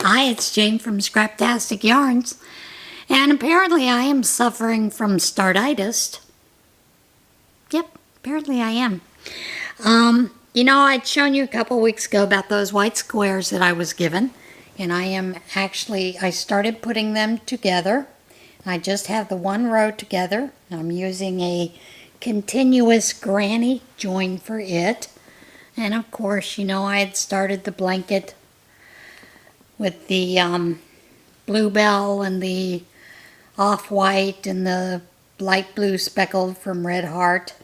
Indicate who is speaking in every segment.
Speaker 1: Hi, it's Jane from Scraptasticyarns, and apparently I am suffering from Startitis. Yep, apparently I am. I'd shown you a couple weeks ago about those white squares that I was given, and I started putting them together. I just have the one row together. I'm using a continuous granny join for it. And of course, I had started the blanket with the bluebell and the off-white and the light blue speckled from Red Heart.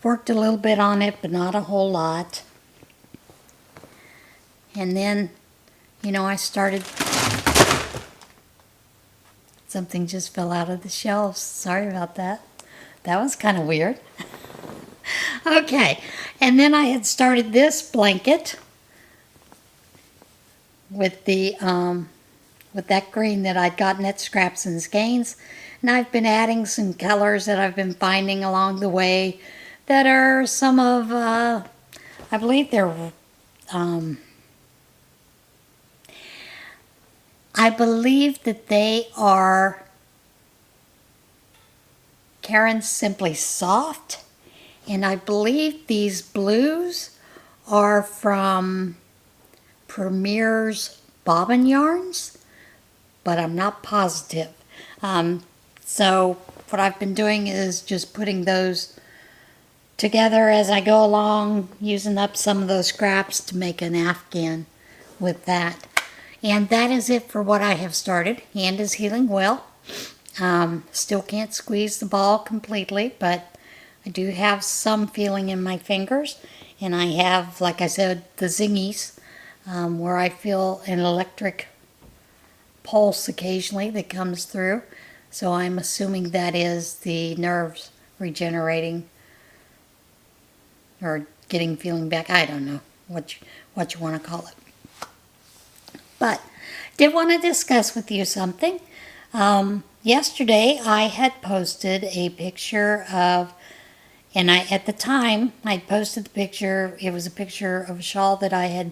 Speaker 1: Worked a little bit on it, but not a whole lot. And then, I started... Something just fell out of the shelves. Sorry about that. That was kind of weird. Okay, and then I had started this blanket with the with that green that I'd gotten at Scraps and Skeins, and I've been adding some colors that I've been finding along the way that are some of I believe they're I believe that they are Karen's Simply Soft, and I believe these blues are from Premier's Bobbin Yarns, but I'm not positive. So what I've been doing is just putting those together as I go along, using up some of those scraps to make an afghan with that. And that is it for what I have started. Hand is healing well. Still can't squeeze the ball completely, but I do have some feeling in my fingers. And I have, like I said, the zingies, where I feel an electric pulse occasionally that comes through. So I'm assuming that is the nerves regenerating or getting feeling back. I don't know what you want to call it. But did want to discuss with you something. Yesterday I had posted a picture of, and at the time I posted the picture. It was a picture of a shawl that I had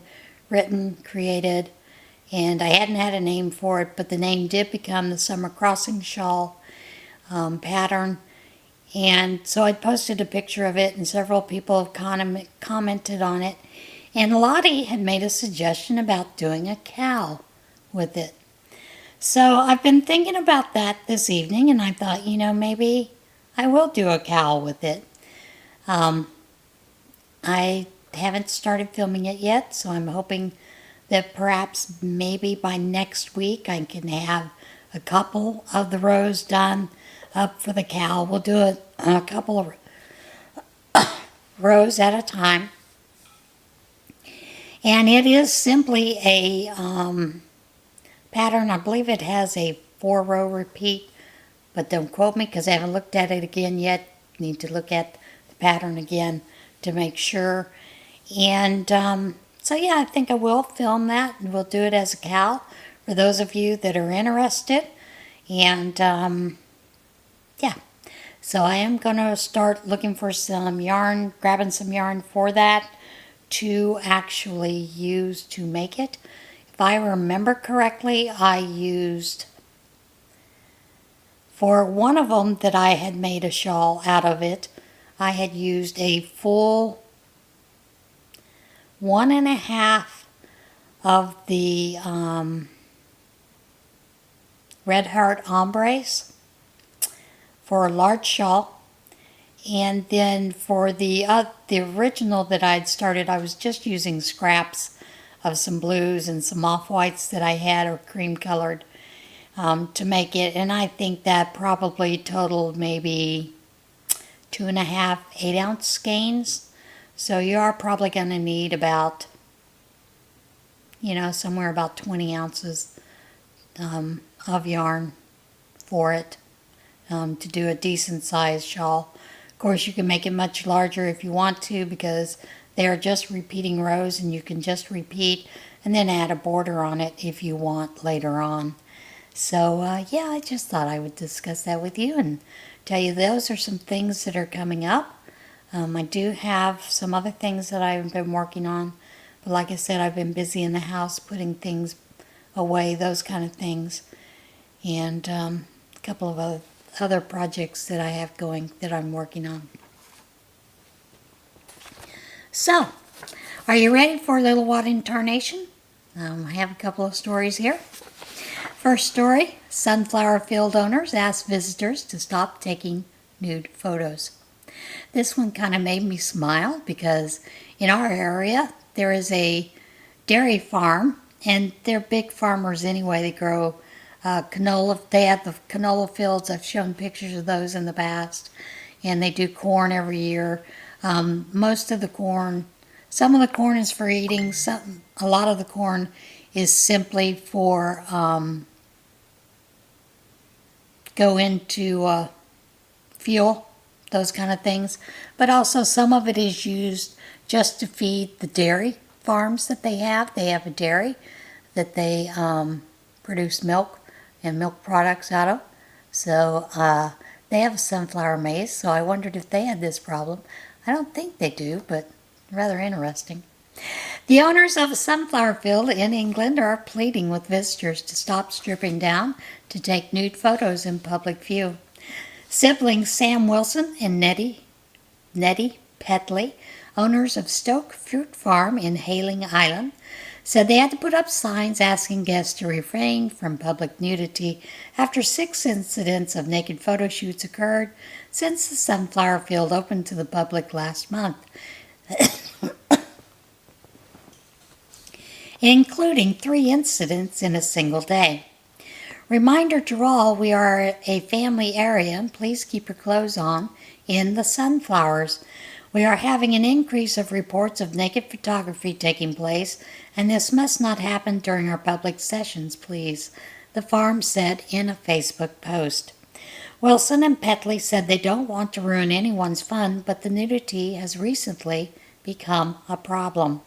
Speaker 1: written, created, and I hadn't had a name for it, but the name did become the Summer Crossing Shawl pattern. And so I posted a picture of it, and several people have commented on it. And Lottie had made a suggestion about doing a cowl with it. So I've been thinking about that this evening, and I thought, maybe I will do a cowl with it. I haven't started filming it yet, so I'm hoping that perhaps maybe by next week I can have a couple of the rows done up for the cowl. We'll do it a couple of rows at a time. And it is simply a pattern. I believe it has a 4-row repeat, but don't quote me because I haven't looked at it again yet. Need to look at the pattern again to make sure. And so yeah, I think I will film that, and we'll do it as a cowl for those of you that are interested. And yeah, so I am going to start looking for some yarn, grabbing some yarn for that to actually use to make it. If I remember correctly, I used, for one of them that I had made a shawl out of it, I had used a full 1.5 of the Red Heart ombres for a large shawl. And then for the original that I'd started, I was just using scraps of some blues and some off-whites that I had, or cream colored, to make it. And I think that probably totaled maybe 2.5 8-ounce skeins. So you are probably going to need about, somewhere about 20 ounces of yarn for it to do a decent sized shawl. Of course, you can make it much larger if you want to, because they are just repeating rows, and you can just repeat and then add a border on it if you want later on. So yeah, I just thought I would discuss that with you and tell you those are some things that are coming up. I do have some other things that I've been working on, but like I said, I've been busy in the house putting things away, those kind of things. And a couple of other projects that I have going that I'm working on. So, are you ready for a little wadding tarnation? I have a couple of stories here. First story, sunflower field owners ask visitors to stop taking nude photos. This one kind of made me smile because in our area there is a dairy farm, and they're big farmers anyway. They grow canola. They have the canola fields. I've shown pictures of those in the past. And they do corn every year. Most of the corn, some of the corn is for eating. A lot of the corn is simply for go into fuel, those kind of things. But also some of it is used just to feed the dairy farms that they have. They have a dairy that they produce milk and milk products out of. So they have sunflower maize, so I wondered if they had this problem. I don't think they do, but rather interesting. The owners of a sunflower field in England are pleading with visitors to stop stripping down to take nude photos in public view. Siblings Sam Wilson and Nettie Petley, owners of Stoke Fruit Farm in Hayling Island, said they had to put up signs asking guests to refrain from public nudity after 6 incidents of naked photo shoots occurred since the sunflower field opened to the public last month, including 3 incidents in a single day. Reminder to all, we are a family area, and please keep your clothes on in the sunflowers. We are having an increase of reports of naked photography taking place, and this must not happen during our public sessions, please, the farm said in a Facebook post. Wilson and Petley said they don't want to ruin anyone's fun, but the nudity has recently become a problem.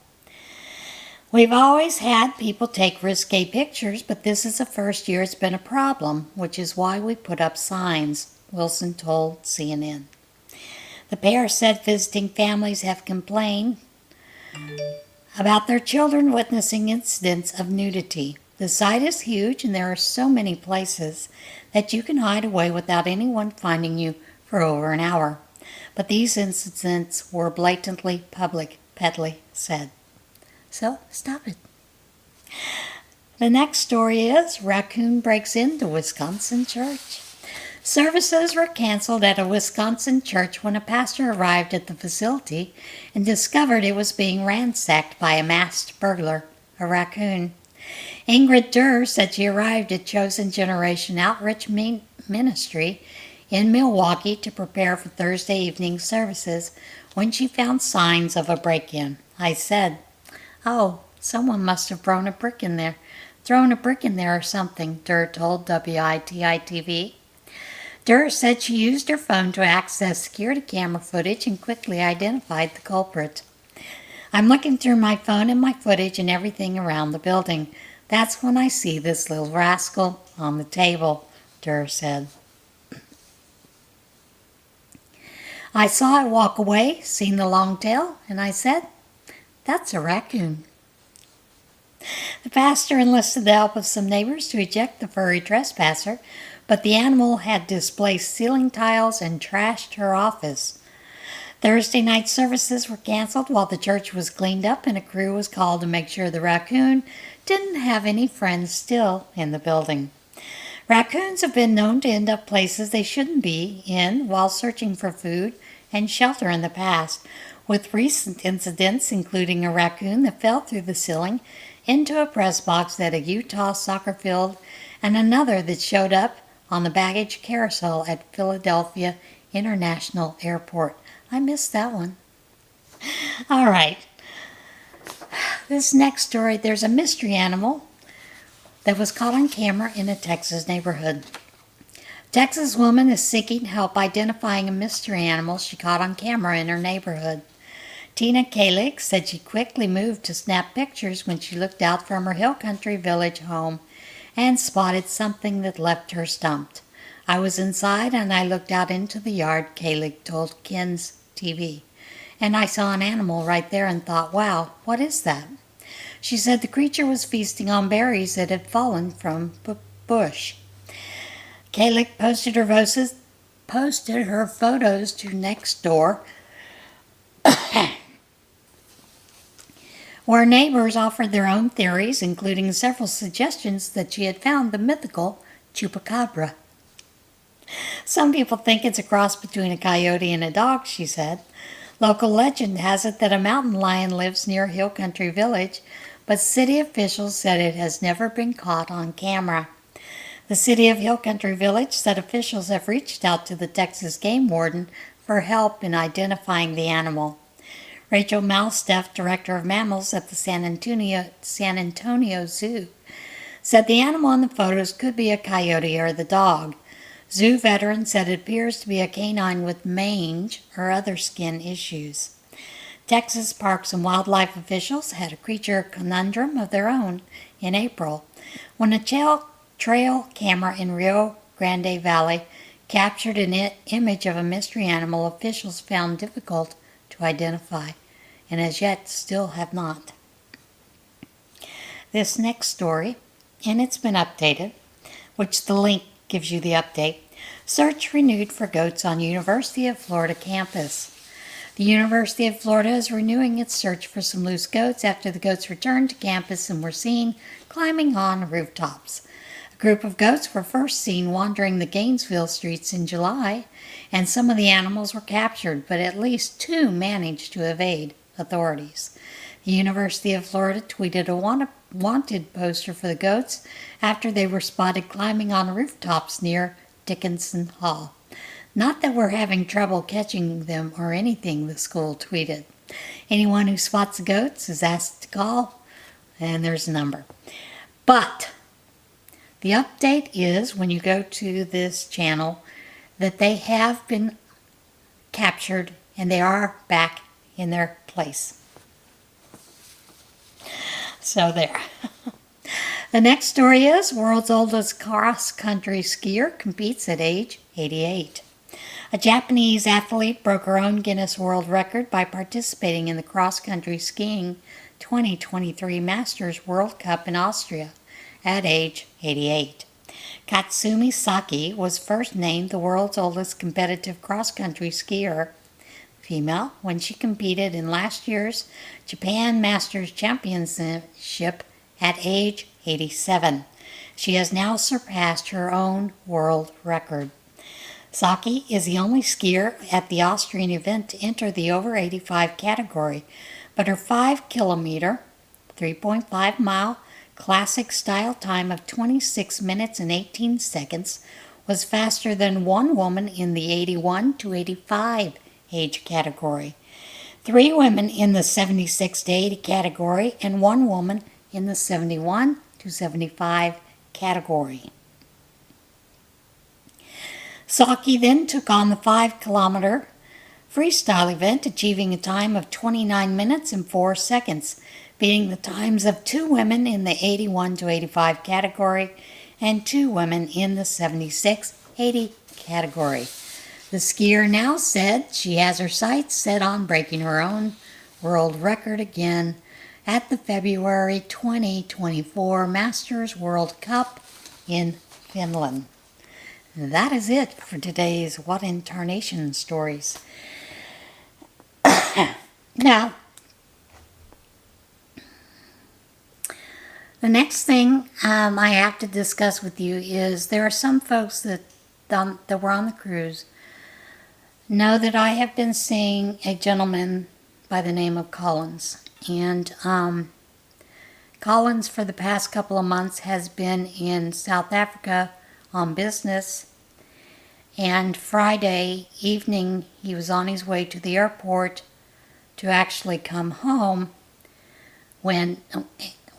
Speaker 1: We've always had people take risque pictures, but this is the first year it's been a problem, which is why we put up signs, Wilson told CNN. The pair said visiting families have complained about their children witnessing incidents of nudity. The site is huge and there are so many places that you can hide away without anyone finding you for over an hour. But these incidents were blatantly public, Petley said. So, stop it. The next story is Raccoon breaks into Wisconsin church. Services were canceled at a Wisconsin church when a pastor arrived at the facility and discovered it was being ransacked by a masked burglar, a raccoon. Ingrid Durr said she arrived at Chosen Generation Outreach Ministry in Milwaukee to prepare for Thursday evening services when she found signs of a break-in. I said, "Oh, someone must have thrown a brick in there or something," Durr told WITI-TV. Durr said she used her phone to access security camera footage and quickly identified the culprit. "I'm looking through my phone and my footage and everything around the building. That's when I see this little rascal on the table," Durr said. "I saw it walk away, seen the long tail, and I said, 'That's a raccoon.'" The pastor enlisted the help of some neighbors to eject the furry trespasser, but the animal had displaced ceiling tiles and trashed her office. Thursday night services were canceled while the church was cleaned up and a crew was called to make sure the raccoon didn't have any friends still in the building. Raccoons have been known to end up places they shouldn't be in while searching for food and shelter in the past, with recent incidents including a raccoon that fell through the ceiling into a press box at a Utah soccer field and another that showed up on the baggage carousel at Philadelphia International Airport. I missed that one. All right. This next story, there's a mystery animal that was caught on camera in a Texas neighborhood. A Texas woman is seeking help identifying a mystery animal she caught on camera in her neighborhood. Tina Kalik said she quickly moved to snap pictures when she looked out from her hill country village home and spotted something that left her stumped. "I was inside and I looked out into the yard," Kalik told Ken's TV. "And I saw an animal right there and thought, wow, what is that?" She said the creature was feasting on berries that had fallen from the bush. Kalik posted her photos to Nextdoor, where neighbors offered their own theories, including several suggestions that she had found the mythical chupacabra. Some people think it's a cross between a coyote and a dog, she said. Local legend has it that a mountain lion lives near Hill Country Village, but city officials said it has never been caught on camera. The city of Hill Country Village said officials have reached out to the Texas game warden for help in identifying the animal. Rachel Malstaff, director of mammals at the San Antonio Zoo, said the animal in the photos could be a coyote or the dog. Zoo veteran said it appears to be a canine with mange or other skin issues. Texas Parks and Wildlife officials had a creature conundrum of their own in April when a trail camera in Rio Grande Valley captured an image of a mystery animal officials found difficult to identify and as yet still have not. This next story, and it's been updated, which the link gives you the update. Search renewed for goats on University of Florida campus. The University of Florida is renewing its search for some loose goats after the goats returned to campus and were seen climbing on rooftops. A group of goats were first seen wandering the Gainesville streets in July, and some of the animals were captured, but at least 2 managed to evade authorities. The University of Florida tweeted a wanted poster for the goats after they were spotted climbing on rooftops near Dickinson Hall. Not that we're having trouble catching them or anything, the school tweeted. Anyone who spots the goats is asked to call, and there's a number. But the update is, when you go to this channel, that they have been captured and they are back in their place. So there. The next story is, world's oldest cross-country skier competes at age 88. A Japanese athlete broke her own Guinness World Record by participating in the cross-country skiing 2023 Masters World Cup in Austria at age 88. Katsumi Saki was first named the world's oldest competitive cross-country skier, female, when she competed in last year's Japan Masters Championship at age 87. She has now surpassed her own world record. Saki is the only skier at the Austrian event to enter the over 85 category, but her 5-kilometer, 3.5-mile classic style time of 26 minutes and 18 seconds was faster than one woman in the 81 to 85 age category, 3 women in the 76 to 80 category, and 1 woman in the 71 to 75 category. Saki then took on the 5-kilometer freestyle event, achieving a time of 29 minutes and 4 seconds, beating the times of 2 women in the 81 to 85 category and 2 women in the 76-80 category. The skier now said she has her sights set on breaking her own world record again at the February 2024 Masters World Cup in Finland. That is it for today's What in Tarnation stories. Now, the next thing I have to discuss with you is there are some folks that were on the cruise know that I have been seeing a gentleman by the name of Collins. And Collins, for the past couple of months, has been in South Africa on business. And Friday evening, he was on his way to the airport to actually come home and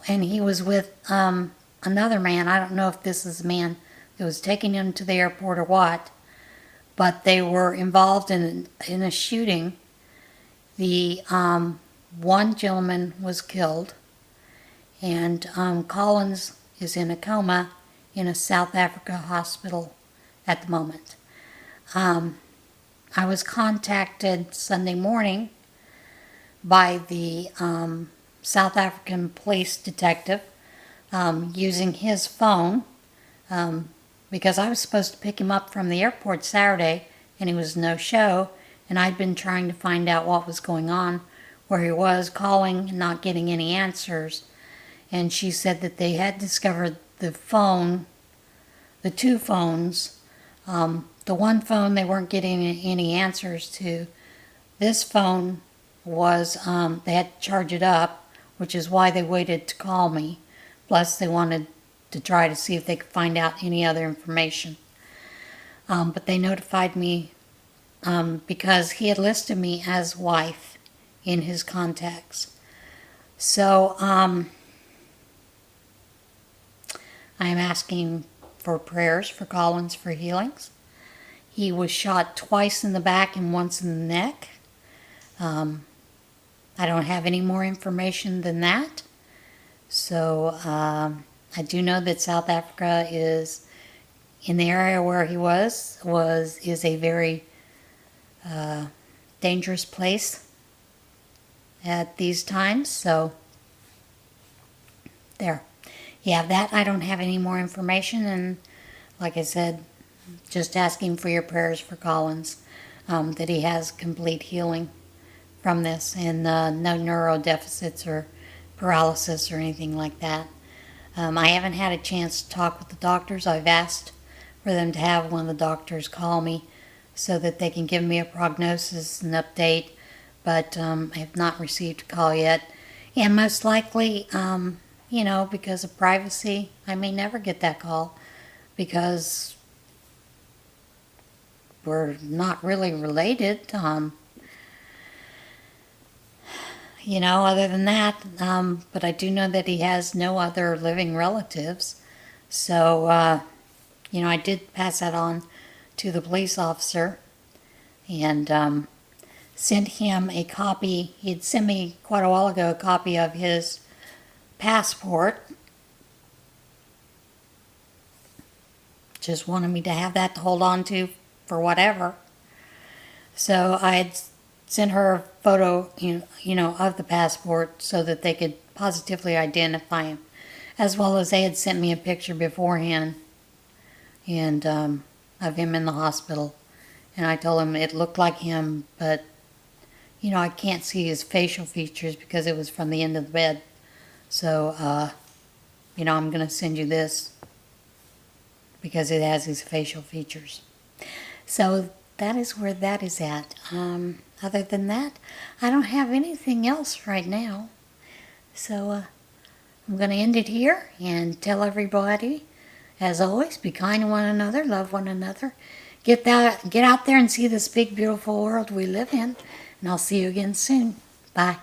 Speaker 1: he was with another man. I don't know if this is the man that was taking him to the airport or what, but they were involved in a shooting. The one gentleman was killed, and Collins is in a coma in a South Africa hospital at the moment. I was contacted Sunday morning by the South African police detective using his phone because I was supposed to pick him up from the airport Saturday and he was no show, and I'd been trying to find out what was going on, where he was, calling and not getting any answers. And she said that they had discovered the phone, the two phones. The one phone they weren't getting any answers to. This phone was, they had to charge it up, which is why they waited to call me. Plus they wanted to try to see if they could find out any other information. But they notified me because he had listed me as wife in his contacts. So I am asking for prayers for Collins for healings. He was shot twice in the back and once in the neck. I don't have any more information than that. So I do know that South Africa is, in the area where he is a very dangerous place at these times. So there. Yeah, that I don't have any more information, and like I said, just asking for your prayers for Collins, that he has complete healing from this, and no neurodeficits or paralysis or anything like that. I haven't had a chance to talk with the doctors. I've asked for them to have one of the doctors call me so that they can give me a prognosis and update, but I have not received a call yet. And most likely, you know, because of privacy, I may never get that call because we're not really related. You know, other than that, but I do know that he has no other living relatives. So, you know, I did pass that on to the police officer and sent him a copy. He'd sent me quite a while ago a copy of his passport. Just wanted me to have that to hold on to for whatever. So I had sent her a photo, you know, of the passport so that they could positively identify him, as well as they had sent me a picture beforehand and of him in the hospital. And I told him it looked like him, but you know, I can't see his facial features because it was from the end of the bed. So, you know, I'm going to send you this because it has his facial features. So that is where that is at. Other than that, I don't have anything else right now. So I'm going to end it here and tell everybody, as always, be kind to one another, love one another. Get out there and see this big, beautiful world we live in. And I'll see you again soon. Bye.